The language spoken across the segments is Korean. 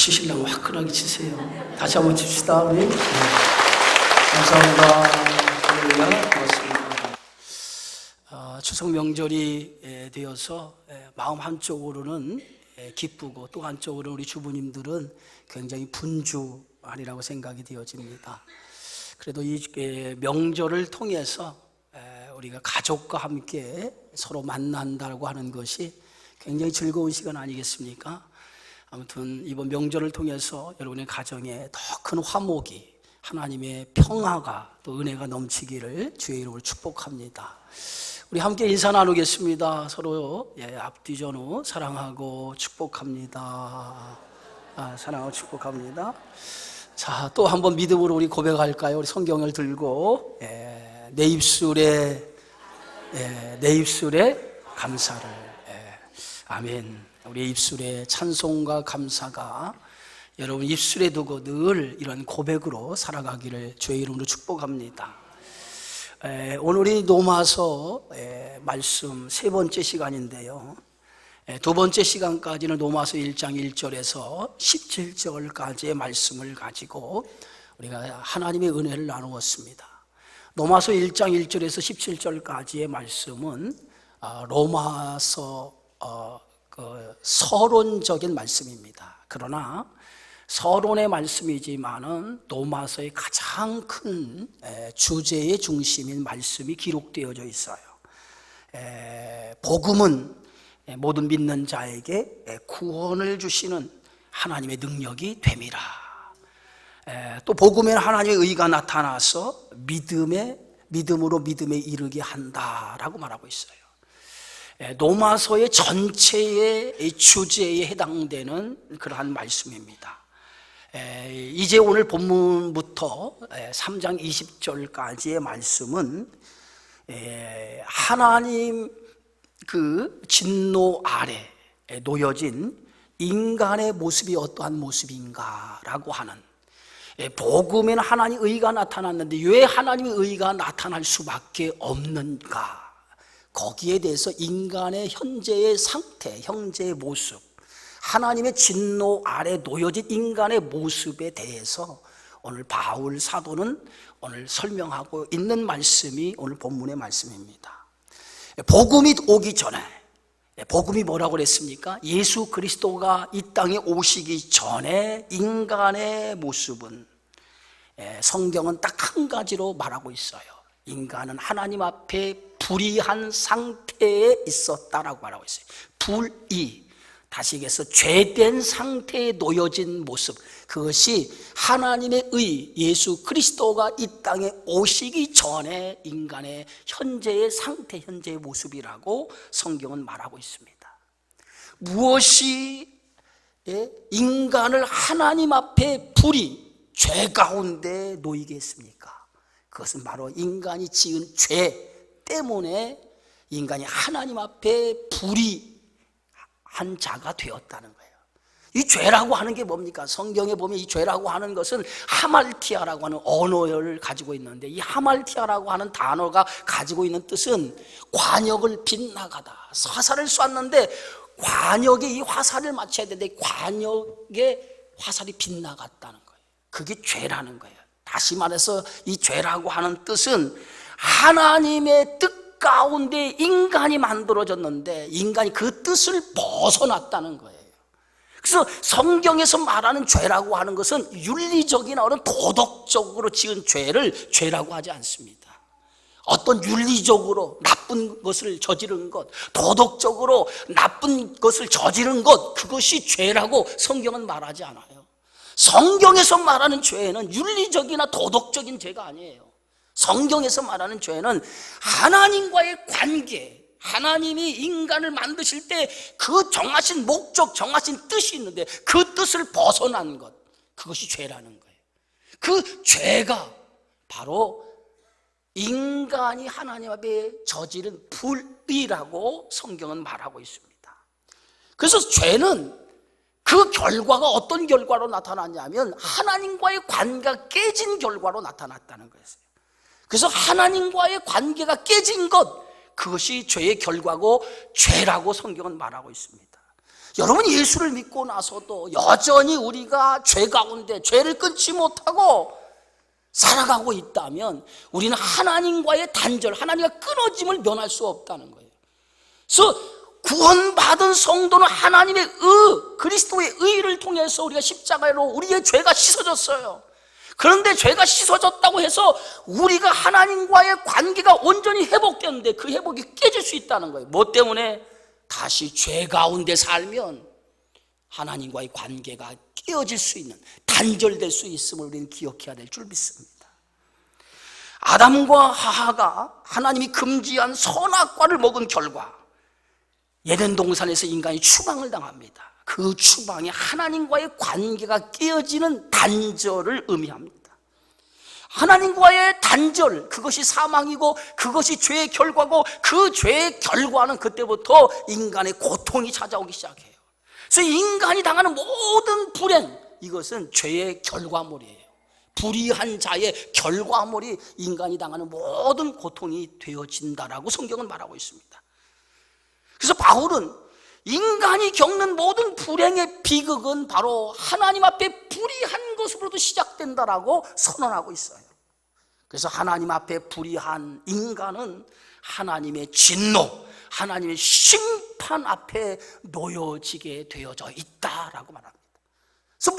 치시려면 화끈하게 치세요. 다시 한번 칩시다, 우리. 네. 감사합니다. 할렐루야. 고맙습니다. 추석 명절이 되어서 마음 한쪽으로는 기쁘고 또 한쪽으로 우리 주부님들은 굉장히 분주하리라고 생각이 되어집니다. 그래도 이 명절을 통해서 우리가 가족과 함께 서로 만난다고 하는 것이 굉장히 즐거운 시간 아니겠습니까? 아무튼 이번 명절을 통해서 여러분의 가정에 더 큰 화목이, 하나님의 평화가 또 은혜가 넘치기를 주의 이름으로 축복합니다. 우리 함께 인사 나누겠습니다. 서로 앞뒤 전후 사랑하고 축복합니다. 사랑하고 축복합니다. 자, 또 한번 믿음으로 우리 고백할까요? 우리 성경을 들고 내 입술에 감사를. 아멘. 우리의 입술에 찬송과 감사가 여러분 입술에 두고 늘 이런 고백으로 살아가기를 주의 이름으로 축복합니다. 오늘이 노마서 말씀 세 번째 시간인데요, 두 번째 시간까지는 노마서 1장 1절에서 17절까지의 말씀을 가지고 우리가 하나님의 은혜를 나누었습니다. 노마서 1장 1절에서 17절까지의 말씀은 로마서 서론적인 말씀입니다. 그러나 서론의 말씀이지만은 노마서의 가장 큰 주제의 중심인 말씀이 기록되어져 있어요. 복음은 모든 믿는 자에게 구원을 주시는 하나님의 능력이 됨이라. 또 복음에는 하나님의 의가 나타나서 믿음으로 믿음에 이르게 한다라고 말하고 있어요. 노마서의 전체의 주제에 해당되는 그러한 말씀입니다. 이제 오늘 본문부터 3장 20절까지의 말씀은 하나님 그 진노 아래 놓여진 인간의 모습이 어떠한 모습인가라고 하는, 복음에는 하나님의 의가 나타났는데 왜 하나님의 의가 나타날 수밖에 없는가, 거기에 대해서 인간의 현재의 상태, 현재의 모습, 하나님의 진노 아래 놓여진 인간의 모습에 대해서 오늘 바울 사도는 오늘 설명하고 있는 말씀이 오늘 본문의 말씀입니다. 복음이 오기 전에, 복음이 뭐라고 그랬습니까? 예수 그리스도가 이 땅에 오시기 전에 인간의 모습은 성경은 딱 한 가지로 말하고 있어요. 인간은 하나님 앞에 불의한 상태에 있었다라고 말하고 있어요. 불의, 다시 얘기해서 죄된 상태에 놓여진 모습, 그것이 하나님의 의, 예수 그리스도가 이 땅에 오시기 전에 인간의 현재의 상태, 현재의 모습이라고 성경은 말하고 있습니다. 무엇이 인간을 하나님 앞에 불의, 죄 가운데 놓이게 했습니까? 그것은 바로 인간이 지은 죄 때문에 인간이 하나님 앞에 불의한 자가 되었다는 거예요. 이 죄라고 하는 게 뭡니까? 성경에 보면 이 죄라고 하는 것은 하말티아라고 하는 언어를 가지고 있는데, 이 하말티아라고 하는 단어가 가지고 있는 뜻은 관역을 빗나가다. 화살을 쐈는데 관역에 이 화살을 맞춰야 되는데 관역에 화살이 빗나갔다는 거예요. 그게 죄라는 거예요. 다시 말해서 이 죄라고 하는 뜻은 하나님의 뜻 가운데 인간이 만들어졌는데 인간이 그 뜻을 벗어났다는 거예요. 그래서 성경에서 말하는 죄라고 하는 것은 윤리적이나 어떤 도덕적으로 지은 죄를 죄라고 하지 않습니다. 어떤 윤리적으로 나쁜 것을 저지른 것, 도덕적으로 나쁜 것을 저지른 것, 그것이 죄라고 성경은 말하지 않아요. 성경에서 말하는 죄는 윤리적이나 도덕적인 죄가 아니에요. 성경에서 말하는 죄는 하나님과의 관계, 하나님이 인간을 만드실 때 그 정하신 목적, 정하신 뜻이 있는데 그 뜻을 벗어난 것, 그것이 죄라는 거예요. 그 죄가 바로 인간이 하나님 앞에 저지른 불의라고 성경은 말하고 있습니다. 그래서 죄는 그 결과가 어떤 결과로 나타났냐면 하나님과의 관계가 깨진 결과로 나타났다는 거였어요. 그래서 하나님과의 관계가 깨진 것, 그것이 죄의 결과고 죄라고 성경은 말하고 있습니다. 여러분, 예수를 믿고 나서도 여전히 우리가 죄 가운데 죄를 끊지 못하고 살아가고 있다면 우리는 하나님과의 단절, 하나님과 끊어짐을 면할 수 없다는 거예요. 그래서 구원받은 성도는 하나님의 그리스도의 의를 통해서 우리가 십자가로 우리의 죄가 씻어졌어요. 그런데 죄가 씻어졌다고 해서 우리가 하나님과의 관계가 온전히 회복되는데 그 회복이 깨질 수 있다는 거예요. 뭐 때문에? 다시 죄 가운데 살면 하나님과의 관계가 깨어질 수 있는, 단절될 수 있음을 우리는 기억해야 될 줄 믿습니다. 아담과 하하가 하나님이 금지한 선악과를 먹은 결과 에덴 동산에서 인간이 추방을 당합니다. 그 추방이 하나님과의 관계가 깨어지는 단절을 의미합니다. 하나님과의 단절, 그것이 사망이고 그것이 죄의 결과고 그 죄의 결과는 그때부터 인간의 고통이 찾아오기 시작해요. 그래서 인간이 당하는 모든 불행, 이것은 죄의 결과물이에요. 불의한 자의 결과물이 인간이 당하는 모든 고통이 되어진다라고 성경은 말하고 있습니다. 그래서 바울은 인간이 겪는 모든 불행의 비극은 바로 하나님 앞에 불의한 것으로도 시작된다라고 선언하고 있어요. 그래서 하나님 앞에 불의한 인간은 하나님의 진노, 하나님의 심판 앞에 놓여지게 되어져 있다라고 말합니다. 그래서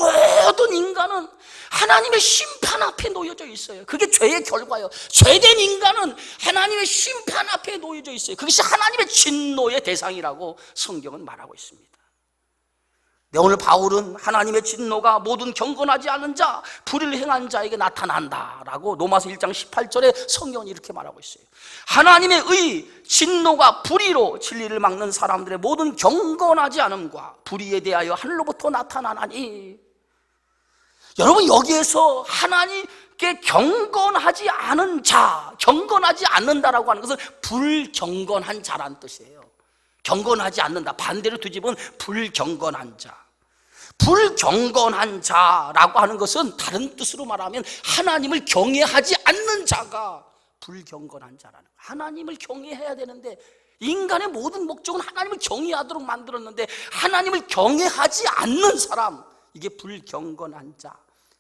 모든 인간은 하나님의 심판 앞에 놓여져 있어요. 그게 죄의 결과예요. 죄된 인간은 하나님의 심판 앞에 놓여져 있어요. 그것이 하나님의 진노의 대상이라고 성경은 말하고 있습니다. 네, 오늘 바울은 하나님의 진노가 모든 경건하지 않은 자, 불의를 행한 자에게 나타난다라고 로마서 1장 18절에 성경은 이렇게 말하고 있어요. 하나님의 진노가 불의로 진리를 막는 사람들의 모든 경건하지 않음과 불의에 대하여 하늘로부터 나타나나니. 여러분, 여기에서 하나님께 경건하지 않은 자, 경건하지 않는다라고 하는 것은 불경건한 자란 뜻이에요. 경건하지 않는다, 반대로 뒤집으면 불경건한 자. 불경건한 자라고 하는 것은 다른 뜻으로 말하면 하나님을 경외하지 않는 자가 불경건한 자라는 거예요. 하나님을 경외해야 되는데 인간의 모든 목적은 하나님을 경외하도록 만들었는데 하나님을 경외하지 않는 사람, 이게 불경건한 자,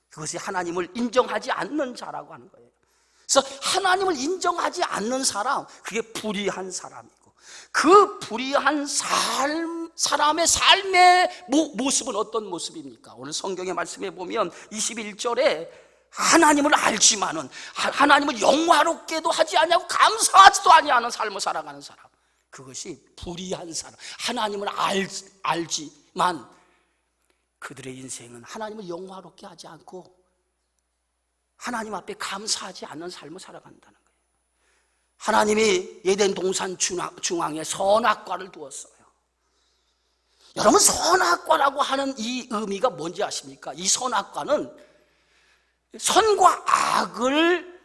그것이 하나님을 인정하지 않는 자라고 하는 거예요. 그래서 하나님을 인정하지 않는 사람, 그게 불의한 사람이고, 그 불의한 사람의 삶의 모습은 어떤 모습입니까? 오늘 성경의 말씀에 보면 21절에 하나님을 알지만은 하나님을 영화롭게도 하지 아니하고 감사하지도 아니하는 삶을 살아가는 사람, 그것이 불의한 사람. 하나님을 알지만 그들의 인생은 하나님을 영화롭게 하지 않고 하나님 앞에 감사하지 않는 삶을 살아간다는 거예요. 하나님이 에덴 동산 중앙에 선악과를 두었어요. 여러분, 선악과라고 하는 이 의미가 뭔지 아십니까? 이 선악과는 선과 악을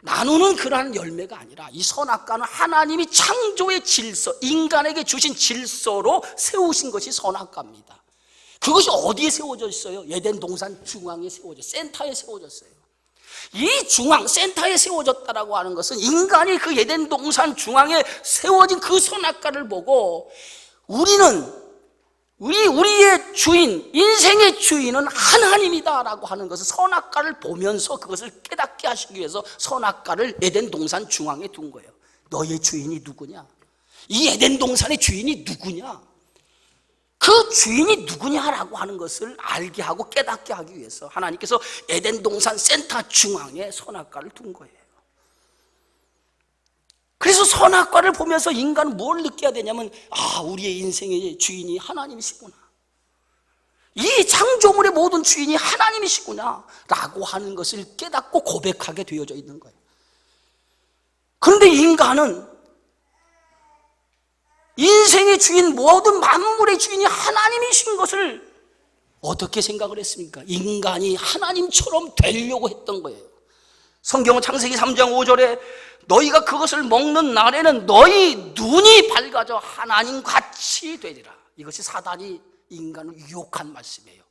나누는 그러한 열매가 아니라, 이 선악과는 하나님이 창조의 질서, 인간에게 주신 질서로 세우신 것이 선악과입니다. 그것이 어디에 세워져 있어요? 에덴 동산 중앙에 센터에 세워졌어요. 이 중앙, 센터에 세워졌다라고 하는 것은 인간이 그 에덴 동산 중앙에 세워진 그 선악과를 보고 우리의 주인, 인생의 주인은 하나님이다라고 하는 것을, 선악과를 보면서 그것을 깨닫게 하시기 위해서 선악과를 에덴 동산 중앙에 둔 거예요. 너의 주인이 누구냐? 이 에덴 동산의 주인이 누구냐? 그 주인이 누구냐라고 하는 것을 알게 하고 깨닫게 하기 위해서 하나님께서 에덴 동산 센터 중앙에 선악과를 둔 거예요. 그래서 선악과를 보면서 인간은 뭘 느껴야 되냐면, 우리의 인생의 주인이 하나님이시구나, 이 창조물의 모든 주인이 하나님이시구나 라고 하는 것을 깨닫고 고백하게 되어져 있는 거예요. 그런데 인간은 인생의 주인, 모든 만물의 주인이 하나님이신 것을 어떻게 생각을 했습니까? 인간이 하나님처럼 되려고 했던 거예요. 성경은 창세기 3장 5절에 너희가 그것을 먹는 날에는 너희 눈이 밝아져 하나님같이 되리라. 이것이 사단이 인간을 유혹한 말씀이에요.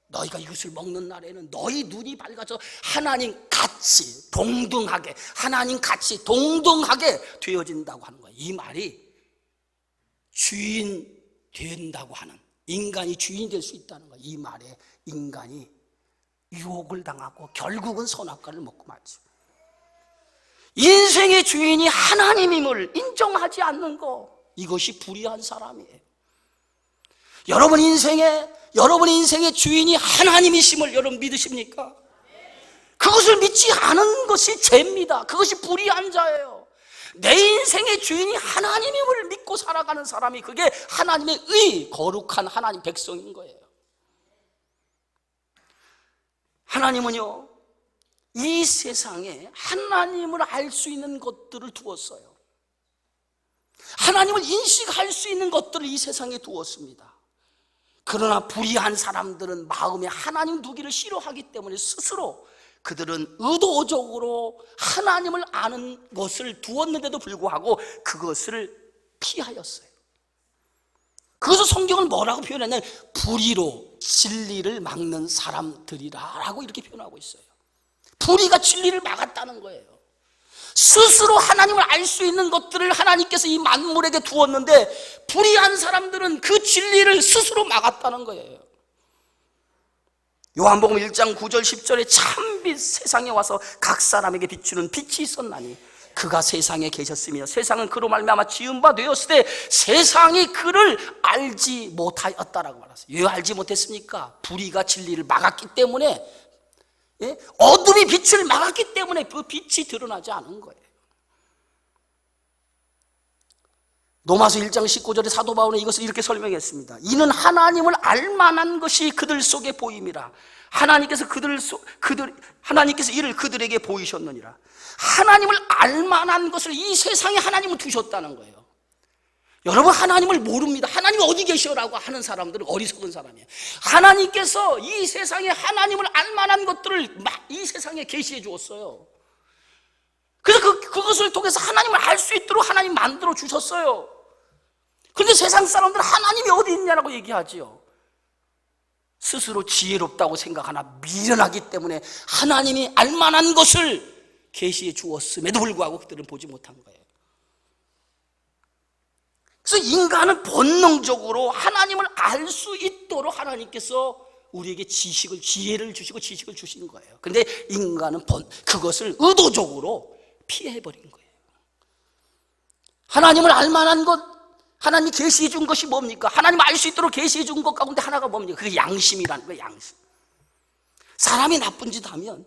너희가 이것을 먹는 날에는 너희 눈이 밝아져 하나님같이 동등하게, 하나님같이 동등하게 되어진다고 하는 거예요. 이 말이 주인 된다고 하는, 인간이 주인이 될 수 있다는 거예요. 이 말에 인간이 유혹을 당하고 결국은 선악과를 먹고 말죠. 인생의 주인이 하나님임을 인정하지 않는 거, 이것이 불의한 사람이에요. 여러분 인생의 주인이 하나님이심을 여러분 믿으십니까? 그것을 믿지 않은 것이 죄입니다. 그것이 불의한 자예요. 내 인생의 주인이 하나님임을 믿고 살아가는 사람이, 그게 하나님의 거룩한 하나님 백성인 거예요. 하나님은요, 이 세상에 하나님을 알 수 있는 것들을 두었어요. 하나님을 인식할 수 있는 것들을 이 세상에 두었습니다. 그러나 불의한 사람들은 마음에 하나님 두기를 싫어하기 때문에 스스로 그들은 의도적으로 하나님을 아는 것을 두었는데도 불구하고 그것을 피하였어요. 그것을 성경은 뭐라고 표현했냐면 불의로 진리를 막는 사람들이라 라고 이렇게 표현하고 있어요. 불의가 진리를 막았다는 거예요. 스스로 하나님을 알 수 있는 것들을 하나님께서 이 만물에게 두었는데 불의한 사람들은 그 진리를 스스로 막았다는 거예요. 요한복음 1장 9절 10절에 참빛 세상에 와서 각 사람에게 비추는 빛이 있었나니 그가 세상에 계셨으며 세상은 그로 말미암아 지은 바 되었을 때 세상이 그를 알지 못하였다라고 말했어요. 왜 알지 못했습니까? 불의가 진리를 막았기 때문에, 어둠이 빛을 막았기 때문에 그 빛이 드러나지 않은 거예요. 로마서 1장 19절에 사도 바울은 이것을 이렇게 설명했습니다. 이는 하나님을 알만한 것이 그들 속에 보임이라. 하나님께서 이를 그들에게 보이셨느니라. 하나님을 알만한 것을 이 세상에 하나님은 두셨다는 거예요. 여러분, 하나님을 모릅니다. 하나님이 어디 계셔라고 하는 사람들은 어리석은 사람이에요. 하나님께서 이 세상에 하나님을 알만한 것들을 막 이 세상에 계시해 주었어요. 그래서 그것을 통해서 하나님을 알 수 있도록 하나님 만들어 주셨어요. 그런데 세상 사람들은 하나님이 어디 있냐라고 얘기하지요. 스스로 지혜롭다고 생각하나 미련하기 때문에 하나님이 알만한 것을 계시해 주었음에도 불구하고 그들은 보지 못한 거예요. 그래서 인간은 본능적으로 하나님을 알 수 있도록 하나님께서 우리에게 지혜를 주시고 지식을 주신 거예요. 그런데 인간은 그것을 의도적으로 피해버린 거예요. 하나님을 알만한 것, 하나님이 계시해 준 것이 뭡니까? 하나님 알 수 있도록 계시해 준 것 가운데 하나가 뭡니까? 그게 양심이라는 거예요. 양심. 사람이 나쁜 짓 하면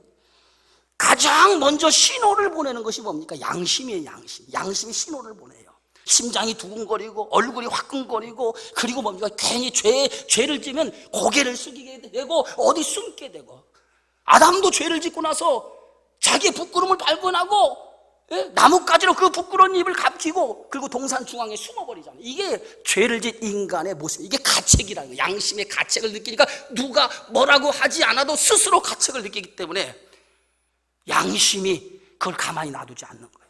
가장 먼저 신호를 보내는 것이 뭡니까? 양심이에요. 양심이 신호를 보내요. 심장이 두근거리고 얼굴이 화끈거리고, 그리고 뭡니까? 괜히 죄를 지면 고개를 숙이게 되고 어디 숨게 되고, 아담도 죄를 짓고 나서 자기의 부끄러움을 발견하고 나뭇가지로 그 부끄러운 입을 감기고 그리고 동산 중앙에 숨어버리잖아요. 이게 죄를 짓 인간의 모습, 이게 가책이라는 거예요. 양심의 가책을 느끼니까 누가 뭐라고 하지 않아도 스스로 가책을 느끼기 때문에 양심이 그걸 가만히 놔두지 않는 거예요.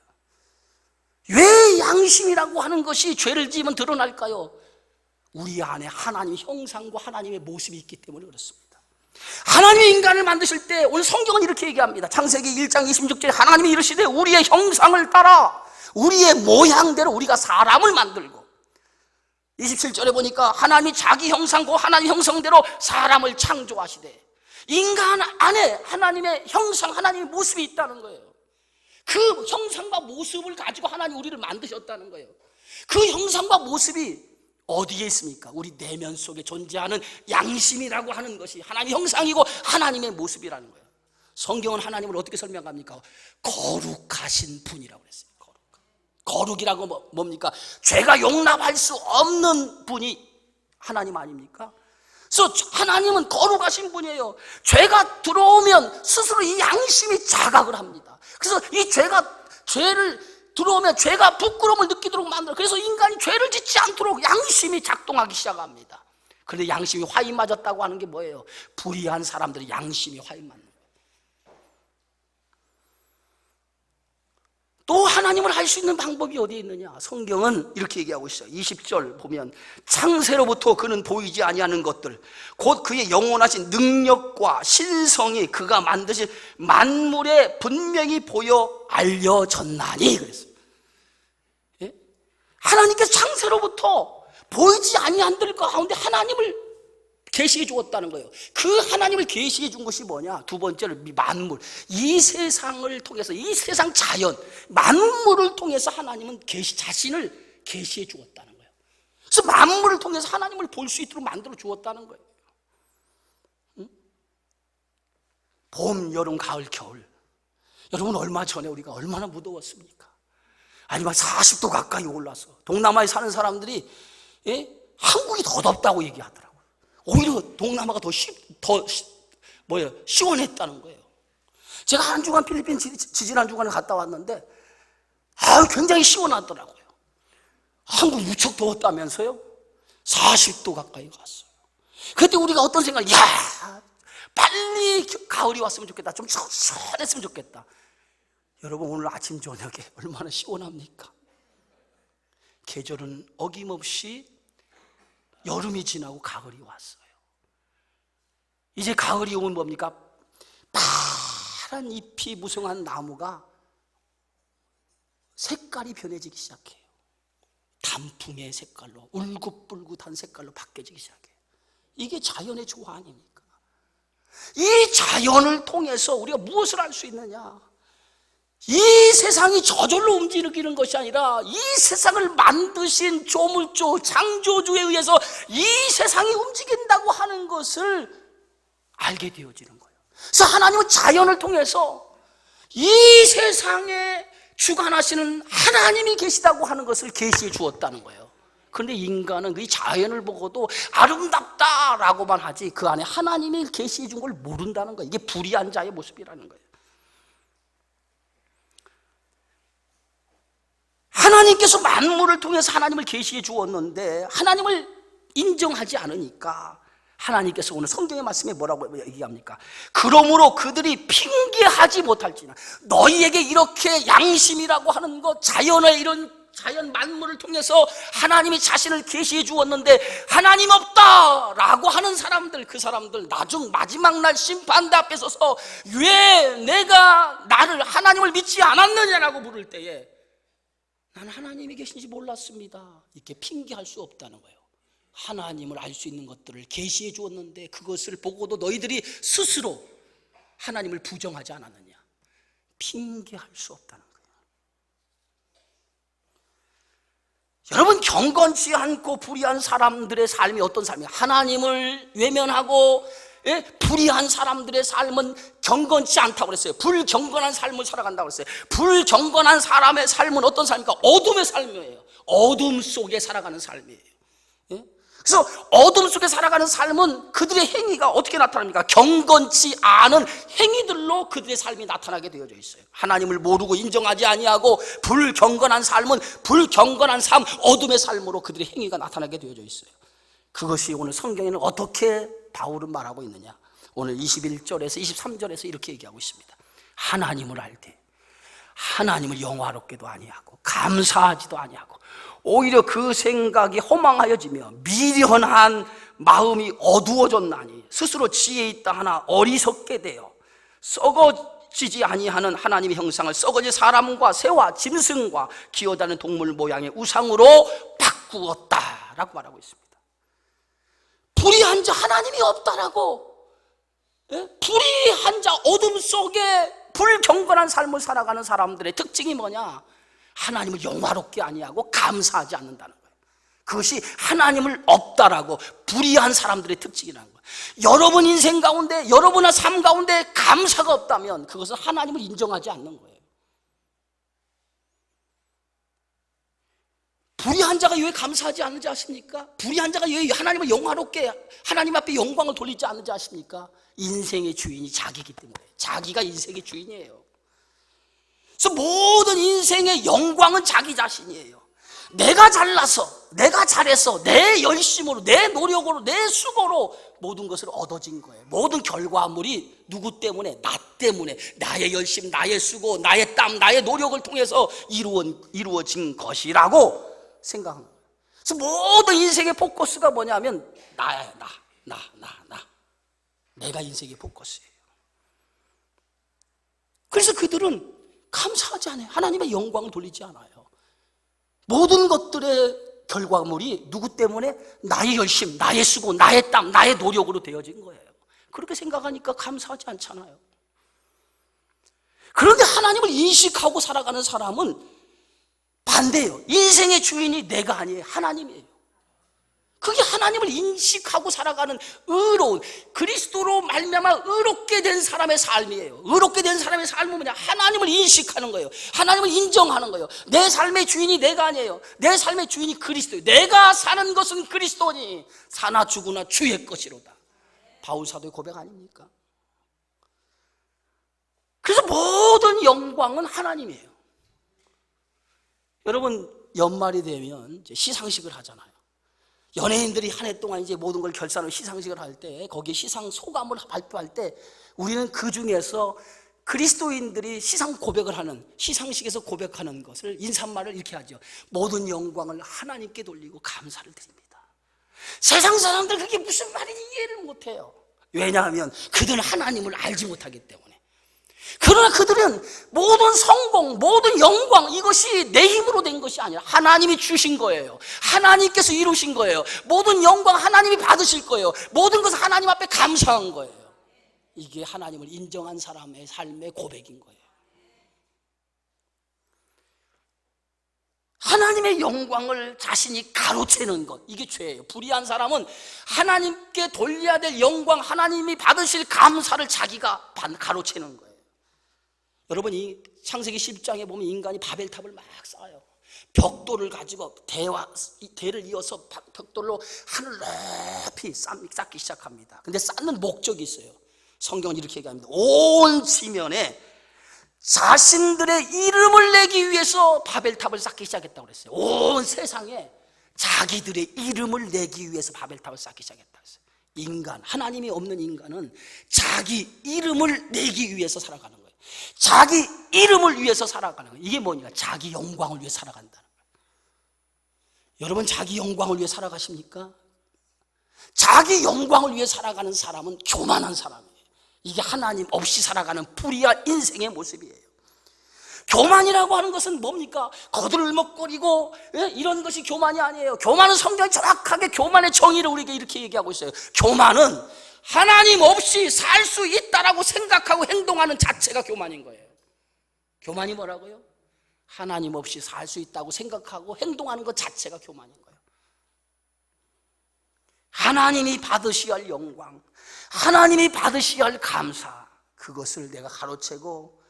왜 양심이라고 하는 것이 죄를 지으면 드러날까요? 우리 안에 하나님의 형상과 하나님의 모습이 있기 때문에 그렇습니다. 하나님이 인간을 만드실 때 오늘 성경은 이렇게 얘기합니다. 창세기 1장 26절에 하나님이 이르시되 우리의 형상을 따라 우리의 모양대로 우리가 사람을 만들고, 27절에 보니까 하나님이 자기 형상과 하나님 형상대로 사람을 창조하시되, 인간 안에 하나님의 형상, 하나님의 모습이 있다는 거예요. 그 형상과 모습을 가지고 하나님 우리를 만드셨다는 거예요. 그 형상과 모습이 어디에 있습니까? 우리 내면 속에 존재하는 양심이라고 하는 것이 하나님의 형상이고 하나님의 모습이라는 거예요. 성경은 하나님을 어떻게 설명합니까? 거룩하신 분이라고 그랬어요. 거룩이라고 뭡니까? 죄가 용납할 수 없는 분이 하나님 아닙니까? 그래서 하나님은 거룩하신 분이에요. 죄가 들어오면 스스로 이 양심이 자각을 합니다. 그래서 이 죄를 들어오면 죄가 부끄러움을 느끼도록 만들어요. 그래서 인간이 죄를 짓지 않도록 양심이 작동하기 시작합니다. 그런데 양심이 화인 맞았다고 하는 게 뭐예요? 불의한 사람들이 양심이 화인 맞는 거예요. 또 하나님을 알 수 있는 방법이 어디에 있느냐? 성경은 이렇게 얘기하고 있어요. 20절 보면 창세로부터 그는 보이지 아니하는 것들 곧 그의 영원하신 능력과 신성이 그가 만드신 만물에 분명히 보여 알려졌나니 그랬어요. 예? 하나님께서 창세로부터 보이지 아니한들 가운데 하나님을 계시해 주었다는 거예요. 그 하나님을 계시해 준 것이 뭐냐? 두 번째로 만물, 이 세상을 통해서, 이 세상 자연, 만물을 통해서 하나님은 자신을 계시해 주었다는 거예요. 그래서 만물을 통해서 하나님을 볼 수 있도록 만들어 주었다는 거예요. 봄, 여름, 가을, 겨울. 여러분, 얼마 전에 우리가 얼마나 무더웠습니까? 아니면 40도 가까이 올라서 동남아에 사는 사람들이 한국이 더 덥다고 얘기하더라고요. 오히려 동남아가 더 시원했다는 거예요. 제가 한 주간 필리핀 지지난 주간에 갔다 왔는데 굉장히 시원하더라고요. 한국 무척 더웠다면서요? 40도 가까이 갔어요. 그때 우리가 어떤 생각을, 빨리 가을이 왔으면 좋겠다, 좀 시원했으면 좋겠다. 여러분, 오늘 아침 저녁에 얼마나 시원합니까? 계절은 어김없이 여름이 지나고 가을이 왔어요. 이제 가을이 오면 뭡니까? 파란 잎이 무성한 나무가 색깔이 변해지기 시작해요. 단풍의 색깔로, 울긋불긋한 색깔로 바뀌어지기 시작해요. 이게 자연의 조화 아닙니까? 이 자연을 통해서 우리가 무엇을 할 수 있느냐? 이 세상이 저절로 움직이는 것이 아니라 이 세상을 만드신 조물주, 창조주에 의해서 이 세상이 움직인다고 하는 것을 알게 되어지는 거예요. 그래서 하나님은 자연을 통해서 이 세상에 주관하시는 하나님이 계시다고 하는 것을 계시해 주었다는 거예요. 그런데 인간은 이 자연을 보고도 아름답다라고만 하지 그 안에 하나님이 계시해 준 걸 모른다는 거예요. 이게 불의한 자의 모습이라는 거예요. 하나님께서 만물을 통해서 하나님을 계시해 주었는데 하나님을 인정하지 않으니까 하나님께서 오늘 성경의 말씀에 뭐라고 얘기합니까? 그러므로 그들이 핑계하지 못할지나, 너희에게 이렇게 양심이라고 하는 것, 자연의 이런 자연 만물을 통해서 하나님이 자신을 계시해 주었는데 하나님 없다라고 하는 사람들, 그 사람들 나중 마지막 날 심판대 앞에 서서 왜 내가 나를 하나님을 믿지 않았느냐라고 물을 때에 나는 하나님이 계신지 몰랐습니다, 이렇게 핑계할 수 없다는 거예요. 하나님을 알 수 있는 것들을 계시해 주었는데 그것을 보고도 너희들이 스스로 하나님을 부정하지 않았느냐, 핑계할 수 없다는 거예요. 여러분, 경건치 않고 불의한 사람들의 삶이 어떤 삶이에요? 하나님을 외면하고 불의한 사람들의 삶은 경건치 않다고 그랬어요. 불경건한 삶을 살아간다고 그랬어요. 불경건한 사람의 삶은 어떤 삶입니까? 어둠의 삶이에요. 어둠 속에 살아가는 삶이에요. 그래서 어둠 속에 살아가는 삶은 그들의 행위가 어떻게 나타납니까? 경건치 않은 행위들로 그들의 삶이 나타나게 되어져 있어요. 하나님을 모르고 인정하지 아니하고 불경건한 삶은 불경건한 삶, 어둠의 삶으로 그들의 행위가 나타나게 되어져 있어요. 그것이 오늘 성경에는 어떻게 바울은 말하고 있느냐? 오늘 21절에서 23절에서 이렇게 얘기하고 있습니다. 하나님을 알 때 하나님을 영화롭게도 아니하고 감사하지도 아니하고 오히려 그 생각이 허망하여지며 미련한 마음이 어두워졌나니 스스로 지혜 있다 하나 어리석게 되어 썩어지지 아니하는 하나님의 형상을 썩어진 사람과 새와 짐승과 기어다니는 동물 모양의 우상으로 바꾸었다라고 말하고 있습니다. 불의한 자, 하나님이 없다라고, 불의한 자, 어둠 속에 불경건한 삶을 살아가는 사람들의 특징이 뭐냐? 하나님을 영화롭게 아니하고 감사하지 않는다는 거예요. 그것이 하나님을 없다라고 불의한 사람들의 특징이라는 거예요. 여러분 인생 가운데, 여러분의 삶 가운데 감사가 없다면 그것은 하나님을 인정하지 않는 거예요. 불의한 자가 왜 감사하지 않는지 아십니까? 불의한 자가 왜 하나님을 영화롭게, 하나님 앞에 영광을 돌리지 않는지 아십니까? 인생의 주인이 자기이기 때문에. 자기가 인생의 주인이에요. 그래서 모든 인생의 영광은 자기 자신이에요. 내가 잘나서, 내가 잘해서, 내 열심으로, 내 노력으로, 내 수고로 모든 것을 얻어진 거예요. 모든 결과물이 누구 때문에? 나 때문에, 나의 열심, 나의 수고, 나의 땀, 나의 노력을 통해서 이루어진 것이라고 생각합니다. 그래서 모든 인생의 포커스가 뭐냐면 나야, 나. 내가 인생의 포커스예요. 그래서 그들은 감사하지 않아요. 하나님의 영광을 돌리지 않아요. 모든 것들에 결과물이 누구 때문에? 나의 열심, 나의 수고, 나의 땀, 나의 노력으로 되어진 거예요. 그렇게 생각하니까 감사하지 않잖아요. 그런데 하나님을 인식하고 살아가는 사람은 반대예요. 인생의 주인이 내가 아니에요. 하나님이에요. 그게 하나님을 인식하고 살아가는 의로운, 그리스도로 말미암아 의롭게 된 사람의 삶이에요. 의롭게 된 사람의 삶은 뭐냐? 하나님을 인식하는 거예요. 하나님을 인정하는 거예요. 내 삶의 주인이 내가 아니에요. 내 삶의 주인이 그리스도예요. 내가 사는 것은 그리스도니 사나 죽으나 주의 것이로다. 바울 사도의 고백 아닙니까? 그래서 모든 영광은 하나님이에요. 여러분, 연말이 되면 이제 시상식을 하잖아요. 연예인들이 한 해 동안 이제 모든 걸 결산하고 시상식을 할 때, 거기에 시상 소감을 발표할 때, 우리는 그 중에서 그리스도인들이 시상 고백을 하는, 시상식에서 고백하는 것을, 인사말을 이렇게 하죠. 모든 영광을 하나님께 돌리고 감사를 드립니다. 세상 사람들 그게 무슨 말인지 이해를 못해요. 왜냐하면 그들은 하나님을 알지 못하기 때문에. 그러나 그들은 모든 성공, 모든 영광, 이것이 내 힘으로 된 것이 아니라 하나님이 주신 거예요. 하나님께서 이루신 거예요. 모든 영광 하나님이 받으실 거예요. 모든 것을 하나님 앞에 감사한 거예요. 이게 하나님을 인정한 사람의 삶의 고백인 거예요. 하나님의 영광을 자신이 가로채는 것, 이게 죄예요. 불의한 사람은 하나님께 돌려야 될 영광, 하나님이 받으실 감사를 자기가 가로채는 거예요. 여러분, 이 창세기 10장에 보면 인간이 바벨탑을 막 쌓아요. 벽돌을 가지고 대를 이어서 벽돌로 하늘 높이 쌓기 시작합니다. 근데 쌓는 목적이 있어요. 성경은 이렇게 얘기합니다. 온 지면에 자신들의 이름을 내기 위해서 바벨탑을 쌓기 시작했다고 그랬어요. 온 세상에 자기들의 이름을 내기 위해서 바벨탑을 쌓기 시작했다고 했어요. 인간, 하나님이 없는 인간은 자기 이름을 내기 위해서 살아가는 거예요. 자기 이름을 위해서 살아가는 거예요. 이게 뭐냐? 자기 영광을 위해 살아간다는 거예요. 여러분, 자기 영광을 위해 살아가십니까? 자기 영광을 위해 살아가는 사람은 교만한 사람이에요. 이게 하나님 없이 살아가는 불의한 인생의 모습이에요. 교만이라고 하는 것은 뭡니까? 거들먹거리고 이런 것이 교만이 아니에요. 교만은 성경이 정확하게 교만의 정의를 우리에게 이렇게 얘기하고 있어요. 교만은 하나님 없이 살 수 있다라고 생각하고 행동하는 자체가 교만인 거예요. 교만이 뭐라고요? 하나님 없이 살 수 있다고 생각하고 행동하는 것 자체가 교만인 거예요. 하나님이 받으셔야 할 영광, 하나님이 받으셔야 할 감사, 그것을 내가 가로채고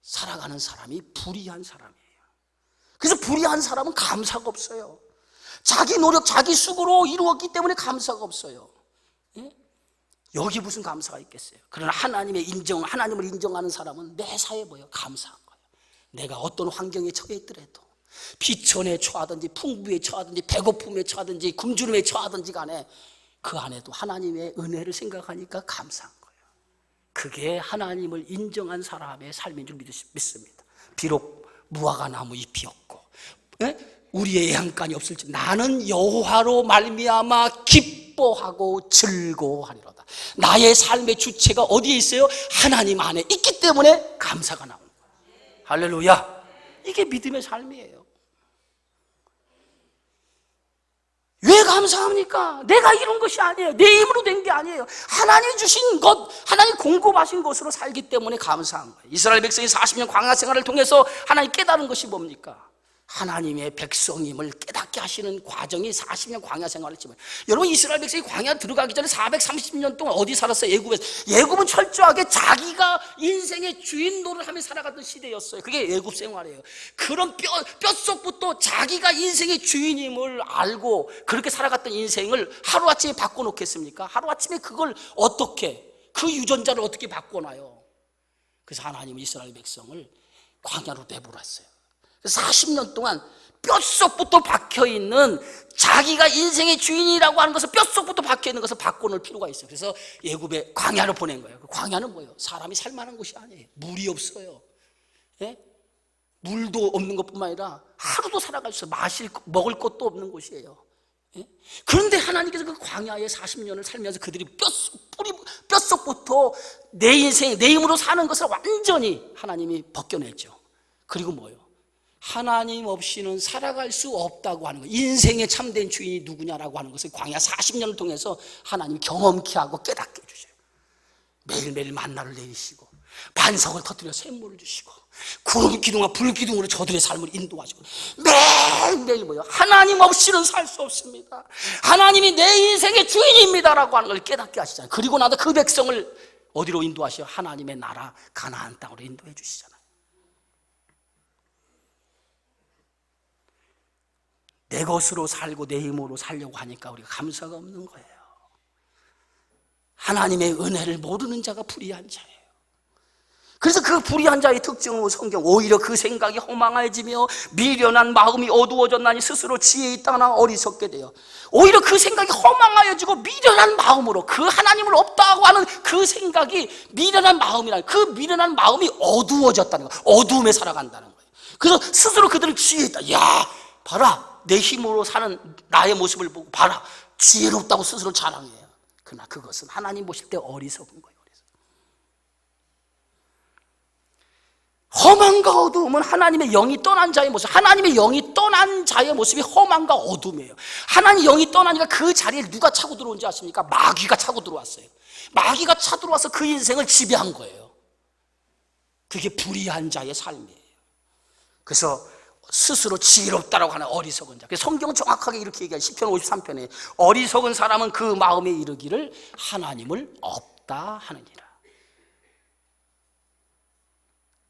살아가는 사람이 불의한 사람이에요. 그래서 불의한 사람은 감사가 없어요. 자기 노력, 자기 수고로 이루었기 때문에 감사가 없어요. 여기 무슨 감사가 있겠어요? 그러나 하나님을 인정하는 사람은 매사에 뭐예요? 감사한 거예요. 내가 어떤 환경에 처해 있더라도, 비천에 처하든지 풍부에 처하든지 배고픔에 처하든지 굶주림에 처하든지 간에 그 안에도 하나님의 은혜를 생각하니까 감사한 거예요. 그게 하나님을 인정한 사람의 삶인 줄 믿습니다. 비록 무화과 나무 잎이 없고 우리의 양간이 없을지 나는 여호와로 말미암아 기뻐하고 즐거워하리로다. 나의 삶의 주체가 어디에 있어요? 하나님 안에 있기 때문에 감사가 나오는 거예요. 할렐루야. 이게 믿음의 삶이에요. 왜 감사합니까? 내가 이룬 것이 아니에요. 내 힘으로 된 게 아니에요. 하나님이 주신 것, 하나님 공급하신 것으로 살기 때문에 감사한 거예요. 이스라엘 백성이 40년 광야 생활을 통해서 하나님 깨달은 것이 뭡니까? 하나님의 백성임을 깨닫게 하시는 과정이 40년 광야 생활을 했지만, 여러분, 이스라엘 백성이 광야 들어가기 전에 430년 동안 어디 살았어요? 애굽에서. 애굽은 철저하게 자기가 인생의 주인 노릇하며 살아갔던 시대였어요. 그게 애굽 생활이에요. 그런 뼛속부터 자기가 인생의 주인임을 알고 그렇게 살아갔던 인생을 하루아침에 바꿔놓겠습니까? 하루아침에 그걸 어떻게, 그 유전자를 어떻게 바꿔놔요? 그래서 하나님은 이스라엘 백성을 광야로 내보냈어요. 40년 동안 뼛속부터 박혀있는, 자기가 인생의 주인이라고 하는 것을 뼛속부터 박혀있는 것을 바꿔놓을 필요가 있어요. 그래서 애굽에 광야로 보낸 거예요. 광야는 뭐예요? 사람이 살만한 곳이 아니에요. 물이 없어요. 물도 없는 것뿐만 아니라 하루도 살아갈 수 없어요. 먹을 것도 없는 곳이에요. 그런데 하나님께서 그 광야에 40년을 살면서 그들이 뼛속부터 내 인생, 내 힘으로 사는 것을 완전히 하나님이 벗겨냈죠. 그리고 뭐예요? 하나님 없이는 살아갈 수 없다고 하는 거예요. 인생의 참된 주인이 누구냐라고 하는 것을 광야 40년을 통해서 하나님 경험케 하고 깨닫게 해주셔요. 매일매일 만나를 내리시고 반석을 터뜨려 샘물을 주시고 구름 기둥과 불 기둥으로 저들의 삶을 인도하시고 매일매일 뭐요? 하나님 없이는 살 수 없습니다. 하나님이 내 인생의 주인입니다라고 하는 걸 깨닫게 하시잖아요. 그리고 나서 그 백성을 어디로 인도하시어? 하나님의 나라 가나안 땅으로 인도해 주시잖아요. 내 것으로 살고 내 힘으로 살려고 하니까 우리가 감사가 없는 거예요. 하나님의 은혜를 모르는 자가 불의한 자예요. 그래서 그 불의한 자의 특징으로 성경 오히려 그 생각이 허망해지며 미련한 마음이 어두워졌나니 스스로 지혜 있다나 어리석게 돼요. 오히려 그 생각이 허망하여지고 미련한 마음으로 그 하나님을 없다고 하는 그 생각이 미련한 마음이라는 그 미련한 마음이 어두워졌다는 거예요. 어두움에 살아간다는 거예요. 그래서 스스로 그들은 지혜 있다. 야 봐라 내 힘으로 사는 나의 모습을 보고 봐라 지혜롭다고 스스로 자랑해요. 그러나 그것은 하나님 보실 때 어리석은 거예요. 험함과 어두움은 하나님의 영이 떠난 자의 모습, 하나님의 영이 떠난 자의 모습이 험함과 어두움이에요. 하나님 영이 떠나니까 그 자리에 누가 차고 들어온지 아십니까? 마귀가 차고 들어왔어요. 마귀가 차 들어와서 그 인생을 지배한 거예요. 그게 불의한 자의 삶이에요. 그래서 스스로 지혜롭다라고 하는 어리석은 자. 성경은 정확하게 이렇게 얘기해요. 시편 53편에 어리석은 사람은 그 마음에 이르기를 하나님을 없다 하느니라.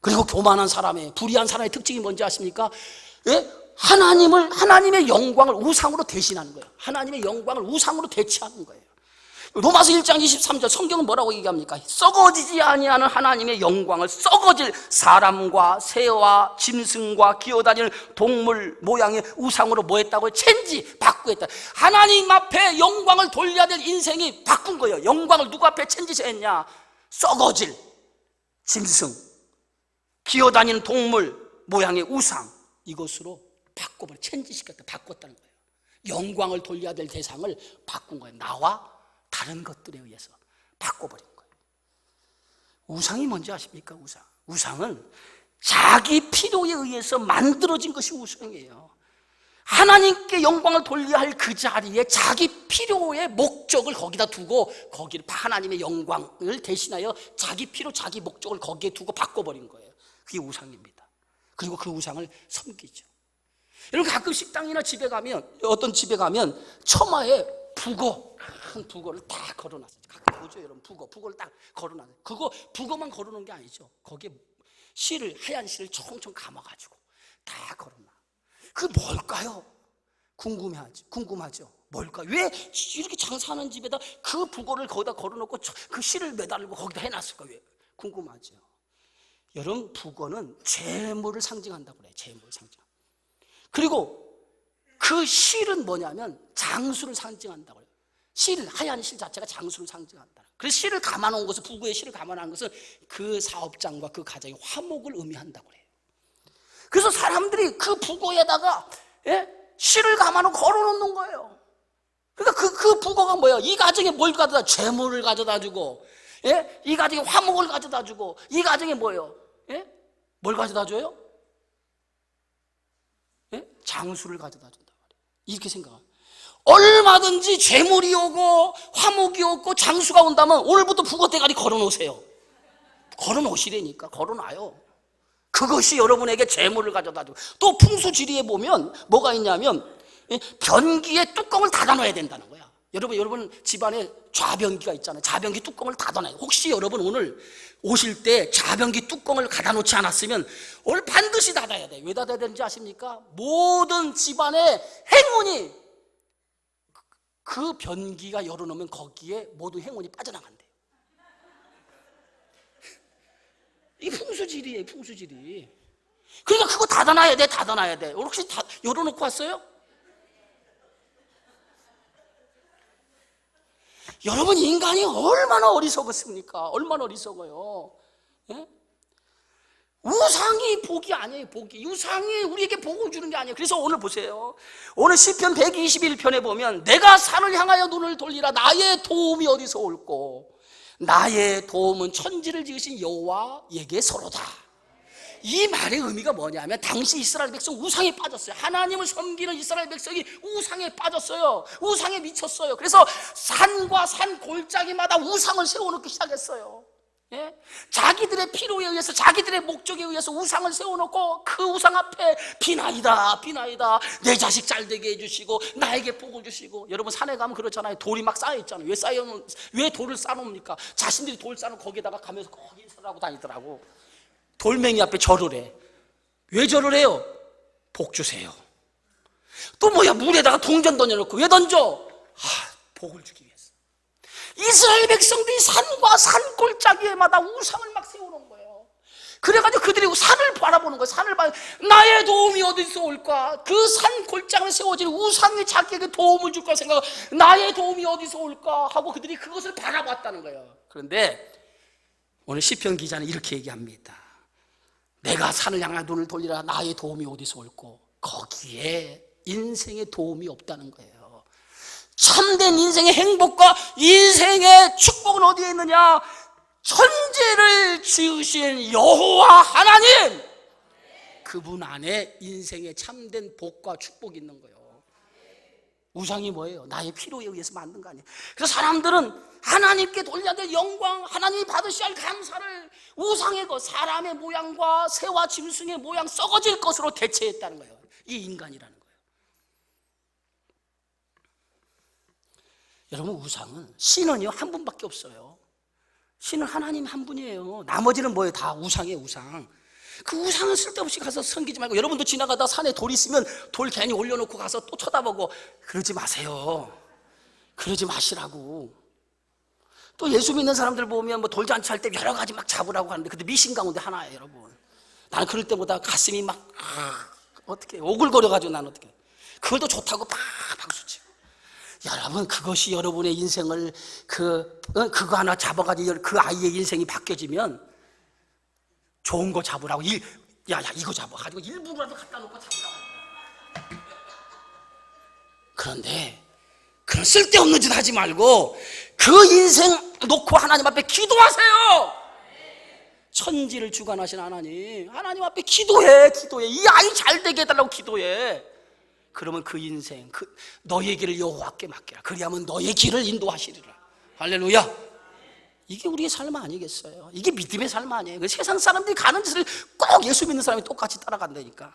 그리고 교만한 사람의 불의한 사람의 특징이 뭔지 아십니까? 예? 하나님의 영광을 우상으로 대신하는 거예요. 하나님의 영광을 우상으로 대체하는 거예요. 로마서 1장 23절 성경은 뭐라고 얘기합니까? 썩어지지 아니하는 하나님의 영광을 썩어질 사람과 새와 짐승과 기어다니는 동물 모양의 우상으로 뭐 했다고요? 체인지, 바꾸었다. 하나님 앞에 영광을 돌려야 될 인생이 바꾼 거예요. 영광을 누구 앞에 체인지했냐? 썩어질 짐승, 기어다니는 동물 모양의 우상, 이것으로 바꿔버려, 체인지시켰다, 바꿨다는 거예요. 영광을 돌려야 될 대상을 바꾼 거예요. 나와 다른 것들에 의해서 바꿔버린 거예요. 우상이 뭔지 아십니까? 우상은 자기 필요에 의해서 만들어진 것이 우상이에요. 하나님께 영광을 돌려야 할 그 자리에 자기 필요의 목적을 거기다 두고 거기를 하나님의 영광을 대신하여 자기 필요, 자기 목적을 거기에 두고 바꿔버린 거예요. 그게 우상입니다. 그리고 그 우상을 섬기죠. 여러분 가끔 식당이나 집에 가면, 어떤 집에 가면 처마에 큰 북어를 딱 걸어놨어요. 가끔 보죠 여러분. 북어를 딱 걸어놨어요. 그거 북어만 걸어놓은 게 아니죠. 거기에 하얀 실을 총총 감아가지고 다 걸어놔. 그게 뭘까요? 궁금하죠. 뭘까? 왜 이렇게 장사하는 집에다 그 북어를 거기다 걸어놓고 그 실을 매달고 거기다 해놨을까? 왜? 궁금하죠. 여러분 북어는 재물을 상징한다고 그래요. 재물을 상징. 그리고 그 실은 뭐냐면 장수를 상징한다고 그래요. 하얀 실 자체가 장수를 상징한다. 그래서 실을 감아놓은 것은, 북어의 실을 감아놓은 것은 그 사업장과 그 가정의 화목을 의미한다고 그래요. 그래서 사람들이 그 북어에다가 실을 감아놓고 걸어놓는 거예요. 그러니까 그 북어가 뭐예요? 이 가정에 뭘 가져다? 재물을 가져다 주고, 이 가정에 화목을 가져다 주고, 이 가정에 뭐예요? 뭘 가져다 줘요? 장수를 가져다 준다 말이에요. 이렇게 생각합니다. 얼마든지 재물이 오고 화목이 오고 장수가 온다면 오늘부터 북어 대가리 걸어놓으세요. 걸어놓으시라니까. 걸어놔요. 그것이 여러분에게 재물을 가져다 주고. 또 풍수지리에 보면 뭐가 있냐면 변기에 뚜껑을 닫아놔야 된다는 거야. 여러분 집안에 좌변기가 있잖아요. 좌변기 뚜껑을 닫아놔요. 혹시 여러분 오늘 오실 때 좌변기 뚜껑을 닫아놓지 않았으면 오늘 반드시 닫아야 돼요. 왜 닫아야 되는지 아십니까? 모든 집안의 행운이 그 변기가 열어놓으면 거기에 모든 행운이 빠져나간대요. 이게 풍수지리예요. 풍수지리. 그러니까 그거 닫아놔야 돼. 혹시 다 열어놓고 왔어요? 여러분 인간이 얼마나 어리석었습니까? 얼마나 어리석어요. 우상이 복이 아니에요. 복이. 우상이 우리에게 복을 주는 게 아니에요. 그래서 오늘 보세요. 오늘 시편 121편에 보면 내가 산을 향하여 눈을 돌리라. 나의 도움이 어디서 올꼬? 나의 도움은 천지를 지으신 여호와에게서로다. 이 말의 의미가 뭐냐면 당시 이스라엘 백성 우상에 빠졌어요. 하나님을 섬기는 이스라엘 백성이 우상에 빠졌어요. 우상에 미쳤어요. 그래서 산과 산 골짜기마다 우상을 세워놓기 시작했어요. 예? 자기들의 필요에 의해서, 자기들의 목적에 의해서 우상을 세워놓고 그 우상 앞에 비나이다 비나이다, 내 자식 잘되게 해주시고 나에게 복을 주시고. 여러분 산에 가면 그렇잖아요. 돌이 막 쌓여있잖아요. 왜 돌을 쌓아놓습니까? 자신들이 돌 쌓아놓고 거기에다가 가면서 거기 인사를 하고 다니더라고. 돌멩이 앞에 절을 해. 왜 절을 해요? 복 주세요. 또 뭐야, 물에다가 동전 던져놓고. 왜 던져? 복을 주기 위해서. 이스라엘 백성들이 산과 산 골짜기에마다 우상을 막 세워놓은 거예요. 그래가지고 그들이 산을 바라보는 거예요. 산을 봐, 나의 도움이 어디서 올까? 그 산 골짜기에 세워진 우상이 자기에게 도움을 줄까 생각하고, 나의 도움이 어디서 올까 하고 그들이 그것을 바라봤다는 거예요. 그런데 오늘 시편 기자는 이렇게 얘기합니다. 내가 산을 향해 눈을 돌리라, 나의 도움이 어디서 올꼬? 거기에 인생의 도움이 없다는 거예요. 참된 인생의 행복과 인생의 축복은 어디에 있느냐? 천지를 지으신 여호와 하나님, 그분 안에 인생의 참된 복과 축복이 있는 거예요. 우상이 뭐예요? 나의 필요에 의해서 만든 거 아니에요. 그래서 사람들은 하나님께 돌려야 될 영광, 하나님이 받으셔야 할 감사를 우상의 것, 사람의 모양과 새와 짐승의 모양, 썩어질 것으로 대체했다는 거예요. 이게 인간이라는 거예요. 여러분, 우상은, 신은요 한 분밖에 없어요. 신은 하나님 한 분이에요. 나머지는 뭐예요? 다 우상이에요. 우상. 그 우상은 쓸데없이 가서 섬기지 말고, 여러분도 지나가다 산에 돌 있으면 돌 괜히 올려놓고 가서 또 쳐다보고 그러지 마세요. 그러지 마시라고. 또 예수 믿는 사람들 보면 뭐 돌잔치 할 때 여러 가지 막 잡으라고 하는데, 근데 미신 가운데 하나예요, 여러분. 나는 그럴 때보다 가슴이 막 어떻게 오글거려가지고, 나는 어떻게 그걸 더 좋다고 막 박수치고. 여러분, 그것이 여러분의 인생을 그거 하나 잡아가지고 그 아이의 인생이 바뀌어지면 좋은 거 잡으라고, 야 이거 잡아가지고 일부라도 갖다 놓고 잡으라고. 그런데 그런 쓸데없는 짓 하지 말고 그 인생 놓고 하나님 앞에 기도하세요. 천지를 주관하신 하나님 앞에 기도해. 이 아이 잘 되게 해달라고 기도해. 그러면 그 인생, 너의 길을 여호와께 맡기라. 그리하면 너의 길을 인도하시리라. 할렐루야. 이게 우리의 삶 아니겠어요? 이게 믿음의 삶 아니에요? 그 세상 사람들이 가는 짓을 꼭 예수 믿는 사람이 똑같이 따라간다니까.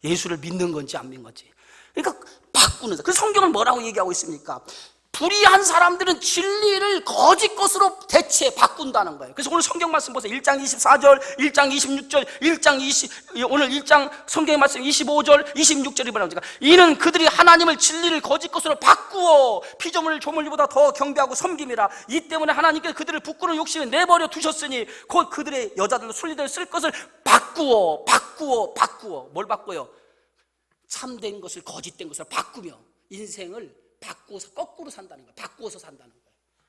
예수를 믿는 건지 안 믿는 건지. 그러니까 바꾸는. 그래서 성경은 뭐라고 얘기하고 있습니까? 불의한 사람들은 진리를 거짓 것으로 대체 바꾼다는 거예요. 그래서 오늘 성경 말씀 보세요. 1장 24절, 1장 26절, 오늘 1장 성경의 말씀 25절, 26절이 뭐라고 합니까? 이는 그들이 하나님을 진리를 거짓 것으로 바꾸어 피조물 조물리보다 더 경배하고 섬김이라. 이 때문에 하나님께서 그들을 부끄러운 욕심에 내버려 두셨으니 곧 그들의 여자들로 순리대로 쓸 것을 바꾸어. 뭘 바꿔요? 참된 것을 거짓된 것으로 바꾸며 인생을 바꾸어서 거꾸로 산다는 거예요. 바꾸어서 산다는 거예요.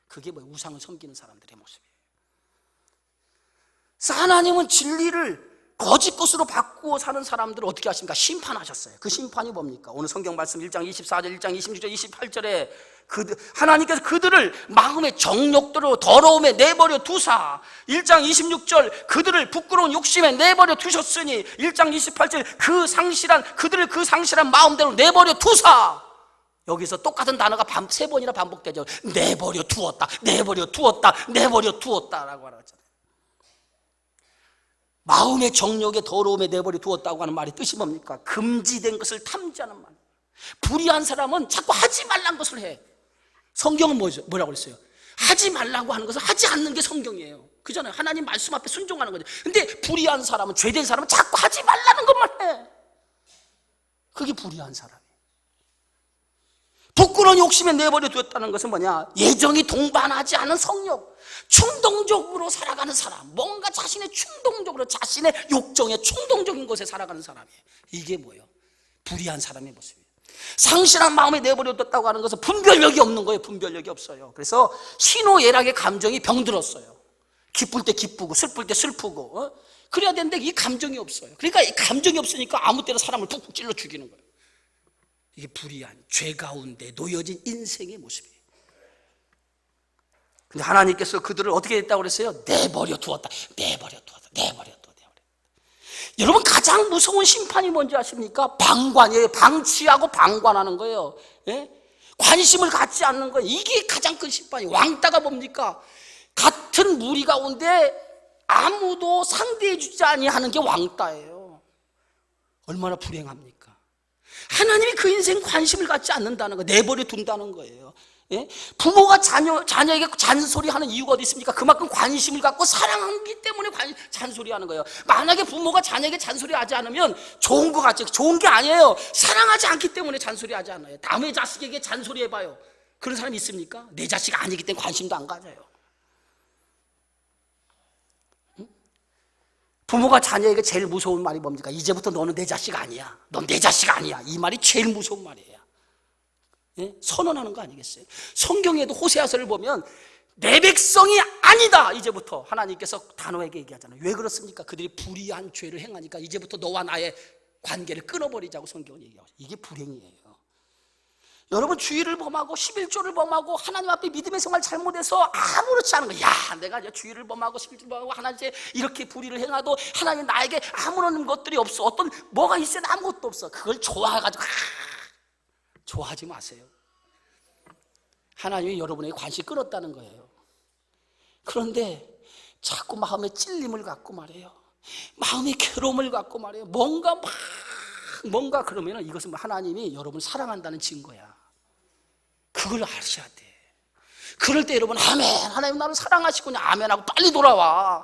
그게 뭐예요? 우상을 섬기는 사람들의 모습이에요. 그래서 하나님은 진리를 거짓 것으로 바꾸어 사는 사람들을 어떻게 하십니까? 심판하셨어요. 그 심판이 뭡니까? 오늘 성경 말씀 1장 24절, 1장 26절, 28절에 하나님께서 그들을 마음의 정욕대로 더러움에 내버려 두사. 1장 26절 그들을 부끄러운 욕심에 내버려 두셨으니 1장 28절 그들을 그 상실한 마음대로 내버려 두사. 여기서 똑같은 단어가 3번이나 반복되죠. 내버려 두었다 라고 하잖아요. 마음의 정욕의 더러움에 내버려 두었다고 하는 말이 뜻이 뭡니까? 금지된 것을 탐지하는 말. 불의한 사람은 자꾸 하지 말란 것을 해. 성경은 뭐라고 그랬어요? 하지 말라고 하는 것은 하지 않는 게 성경이에요. 그잖아요. 하나님 말씀 앞에 순종하는 거죠. 근데 불의한 사람은, 죄된 사람은 자꾸 하지 말라는 것만 해. 그게 불의한 사람이에요. 부끄러운 욕심에 내버려 두었다는 것은 뭐냐? 예정이 동반하지 않은 성욕, 충동적으로 살아가는 사람, 뭔가 자신의 욕정에 충동적인 것에 살아가는 사람이에요. 이게 뭐예요? 불의한 사람의 모습이에요. 상실한 마음에 내버려 뒀다고 하는 것은 분별력이 없는 거예요. 분별력이 없어요. 그래서 희노애락의 감정이 병들었어요. 기쁠 때 기쁘고 슬플 때 슬프고 그래야 되는데 이 감정이 없어요. 그러니까 이 감정이 없으니까 아무 때나 사람을 푹푹 찔러 죽이는 거예요. 이게 불의한 죄 가운데 놓여진 인생의 모습이에요. 근데 하나님께서 그들을 어떻게 했다고 그랬어요? 내버려 두었다. 여러분, 가장 무서운 심판이 뭔지 아십니까? 방관이에요. 방치하고 방관하는 거예요. 예? 관심을 갖지 않는 거예요. 이게 가장 큰 심판이에요. 왕따가 뭡니까? 같은 무리 가운데 아무도 상대해 주지 아니하는 게 왕따예요. 얼마나 불행합니까? 하나님이 그 인생 관심을 갖지 않는다는 거, 내버려 둔다는 거예요. 예? 부모가 자녀에게 잔소리하는 이유가 어디 있습니까? 그만큼 관심을 갖고 사랑하기 때문에 잔소리하는 거예요. 만약에 부모가 자녀에게 잔소리하지 않으면 좋은 것 같죠? 좋은 게 아니에요. 사랑하지 않기 때문에 잔소리하지 않아요. 남의 자식에게 잔소리해봐요. 그런 사람이 있습니까? 내 자식 아니기 때문에 관심도 안 가져요. 부모가 자녀에게 제일 무서운 말이 뭡니까? 이제부터 너는 내 자식 아니야. 넌 내 자식 아니야. 이 말이 제일 무서운 말이에요. 예? 선언하는 거 아니겠어요? 성경에도 호세아서를 보면 내 백성이 아니다, 이제부터 하나님께서 단호하게 얘기하잖아요. 왜 그렇습니까? 그들이 불의한 죄를 행하니까 이제부터 너와 나의 관계를 끊어버리자고 성경은 얘기하고, 이게 불행이에요. 여러분, 주의를 범하고 11조를 범하고 하나님 앞에 믿음의 생활 잘못해서 아무렇지 않은 거야. 야, 내가 이제 주의를 범하고 11조를 범하고 하나님 이렇게 불의를 행하도 하나님 나에게 아무런 것들이 없어. 어떤 뭐가 있어야 아무것도 없어. 그걸 좋아해가지고 좋아하지 마세요. 하나님이 여러분에게 관심 끊었다는 거예요. 그런데 자꾸 마음에 찔림을 갖고 말해요. 마음에 괴로움을 갖고 말해요. 뭔가 그러면 이것은 하나님이 여러분을 사랑한다는 증거야. 그걸 아셔야 돼. 그럴 때 여러분, 아멘, 하나님 나를 사랑하시군요, 아멘하고 빨리 돌아와야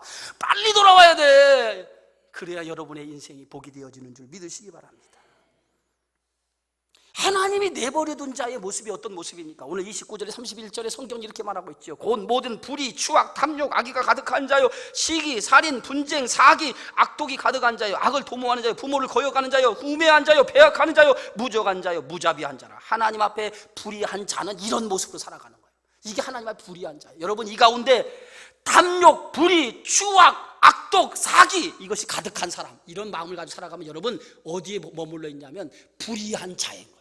돼. 그래야 여러분의 인생이 복이 되어지는 줄 믿으시기 바랍니다. 하나님이 내버려둔 자의 모습이 어떤 모습입니까? 오늘 29절에 31절에 성경이 이렇게 말하고 있죠. 곧 모든 불의, 추악, 탐욕, 악의가 가득한 자요, 시기, 살인, 분쟁, 사기, 악독이 가득한 자요, 악을 도모하는 자요, 부모를 거역하는 자요, 후매한 자요, 배역하는 자요, 무적한 자요, 무자비한 자라. 하나님 앞에 불의한 자는 이런 모습으로 살아가는 거예요. 이게 하나님 앞에 불의한 자예요. 여러분, 이 가운데 탐욕, 불의, 추악, 악독, 사기, 이것이 가득한 사람, 이런 마음을 가지고 살아가면 여러분 어디에 머물러 있냐면 불의한 자인 거예요.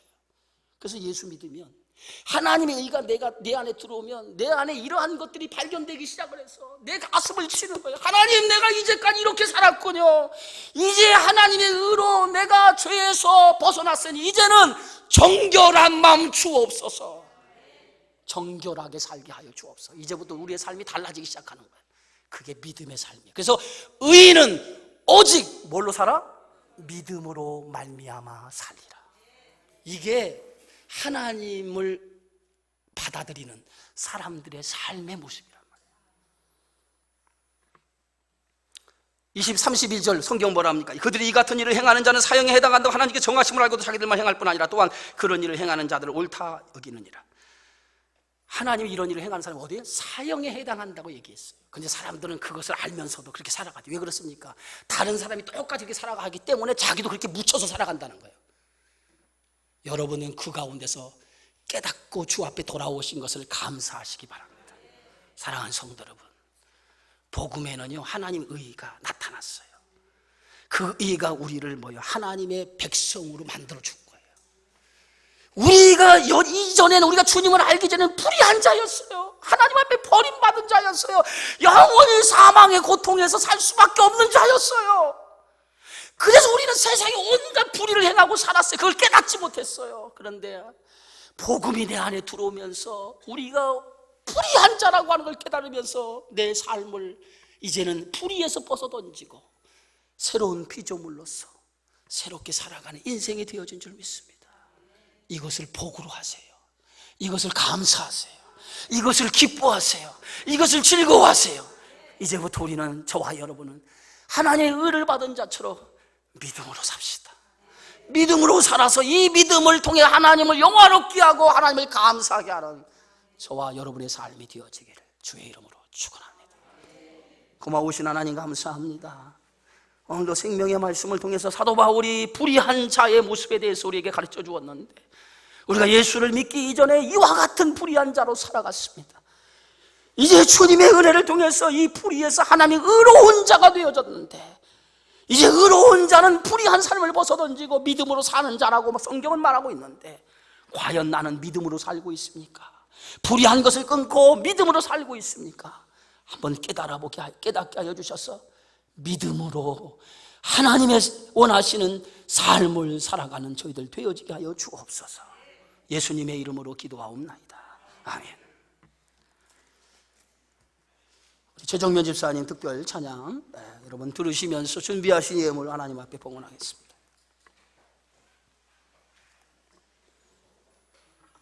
그래서 예수 믿으면 하나님의 의가 내 안에 들어오면 내 안에 이러한 것들이 발견되기 시작을 해서 내 가슴을 치는 거예요. 하나님, 내가 이제까지 이렇게 살았군요. 이제 하나님의 의로 내가 죄에서 벗어났으니 이제는 정결한 마음 주옵소서. 정결하게 살게 하여 주옵소서. 이제부터 우리의 삶이 달라지기 시작하는 거예요. 그게 믿음의 삶이에요. 그래서 의인은 오직 뭘로 살아? 믿음으로 말미암아 살리라. 이게 하나님을 받아들이는 사람들의 삶의 모습이란 말이에요. 20, 31절 성경 뭐라 합니까? 그들이 이 같은 일을 행하는 자는 사형에 해당한다고 하나님께 정하심을 알고도 자기들만 행할 뿐 아니라 또한 그런 일을 행하는 자들을 옳다 여기느니라. 하나님이 이런 일을 행하는 사람은 어디에? 사형에 해당한다고 얘기했어요. 근데 사람들은 그것을 알면서도 그렇게 살아가죠. 왜 그렇습니까? 다른 사람이 똑같이 그렇게 살아가기 때문에 자기도 그렇게 묻혀서 살아간다는 거예요. 여러분은 그 가운데서 깨닫고 주 앞에 돌아오신 것을 감사하시기 바랍니다. 사랑하는 성도 여러분, 복음에는요 하나님의 의가 나타났어요. 그 의가 우리를 하나님의 백성으로 만들어 준 거예요. 우리가 이전에는, 우리가 주님을 알기 전에는 불의한 자였어요. 하나님 앞에 버림받은 자였어요. 영원히 사망의 고통에서 살 수밖에 없는 자였어요. 그래서 우리는 세상에 온갖 불의를 행하고 살았어요. 그걸 깨닫지 못했어요. 그런데 복음이 내 안에 들어오면서 우리가 불의한 자라고 하는 걸 깨달으면서 내 삶을 이제는 불의에서 벗어던지고 새로운 피조물로서 새롭게 살아가는 인생이 되어진 줄 믿습니다. 이것을 복으로 하세요. 이것을 감사하세요. 이것을 기뻐하세요. 이것을 즐거워하세요. 이제부터 우리는, 저와 여러분은 하나님의 의를 받은 자처럼 믿음으로 삽시다. 믿음으로 살아서 이 믿음을 통해 하나님을 영화롭게 하고 하나님을 감사하게 하는 저와 여러분의 삶이 되어지기를 주의 이름으로 축원합니다. 고마우신 하나님 감사합니다. 오늘도 생명의 말씀을 통해서 사도 바울이 불의한 자의 모습에 대해서 우리에게 가르쳐 주었는데, 우리가 예수를 믿기 이전에 이와 같은 불의한 자로 살아갔습니다. 이제 주님의 은혜를 통해서 이 불의에서 하나님의 의로운 자가 되어졌는데, 이제 의로운 자는 불의한 삶을 벗어던지고 믿음으로 사는 자라고 성경은 말하고 있는데, 과연 나는 믿음으로 살고 있습니까? 불의한 것을 끊고 믿음으로 살고 있습니까? 한번 깨닫게 하여 주셔서 믿음으로 하나님의 원하시는 삶을 살아가는 저희들 되어지게 하여 주옵소서. 예수님의 이름으로 기도하옵나이다. 아멘. 최정면 집사님 특별 찬양 여러분 들으시면서 준비하신 예물 하나님 앞에 봉헌하겠습니다.